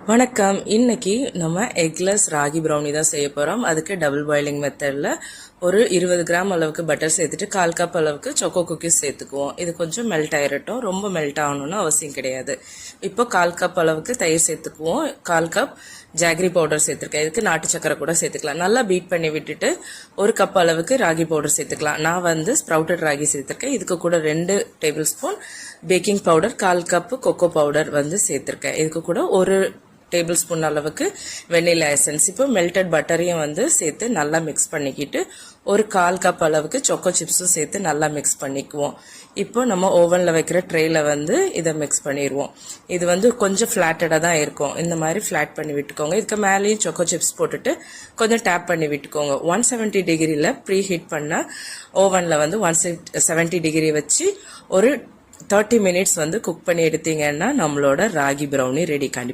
வணக்கம். இன்னைக்கு நம்ம எக்லெஸ் ராகி ப்ரௌனி தான் செய்ய போகிறோம். அதுக்கு டபுள் பாயிலிங் மெத்தடில் ஒரு 20 கிராம் அளவுக்கு பட்டர் சேர்த்துட்டு 1/4 கப் அளவுக்கு சொக்கோ குக்கீஸ் சேர்த்துக்குவோம். இது கொஞ்சம் மெல்ட் ஆயிரட்டும், ரொம்ப மெல்ட் ஆகணும்னு அவசியம் கிடையாது. இப்போ 1/4 கப் அளவுக்கு தயிர் சேர்த்துக்குவோம். 1/4 கப் ஜாகரி பவுடர் சேர்த்துருக்கேன். இதுக்கு நாட்டு சக்கரை கூட சேர்த்துக்கலாம். நல்லா பீட் பண்ணி விட்டுட்டு 1 கப் அளவுக்கு ராகி பவுடர் சேர்த்துக்கலாம். நான் வந்து ஸ்ப்ரவுட்டட் ராகி சேர்த்துருக்கேன். இதுக்கு கூட 2 table spoon baking powder, 1/4 cup cocoa powder வந்து சேர்த்துருக்கேன். இதுக்கு கூட 1 டேபிள் ஸ்பூன் அளவுக்கு வெண்ணிலா எசன்ஸ். இப்போ மெல்டட் பட்டரையும் வந்து சேர்த்து நல்லா மிக்ஸ் பண்ணிக்கிட்டு 1/4 கப் அளவுக்கு சொக்கோ சிப்ஸும் சேர்த்து நல்லா மிக்ஸ் பண்ணிக்குவோம். இப்போ நம்ம ஓவனில் வைக்கிற ட்ரேயில் வந்து இதை மிக்ஸ் பண்ணிடுவோம். இது வந்து கொஞ்சம் ஃப்ளாட்டடாக தான் இருக்கும். இந்த மாதிரி ஃப்ளாட் பண்ணி விட்டுக்கோங்க. இதுக்கு மேலேயும் சொக்கோ சிப்ஸ் போட்டுட்டு கொஞ்சம் டேப் பண்ணி விட்டுக்கோங்க. 170 டிகிரியில் ப்ரீ ஹீட் பண்ண ஓவனில் வந்து 170 டிகிரி வச்சு ஒரு 30 மினிட்ஸ் வந்து குக் பண்ணி எடுத்தீங்கன்னா நம்மளோட ராகி ப்ரௌனி ரெடி. கண்டிப்பாக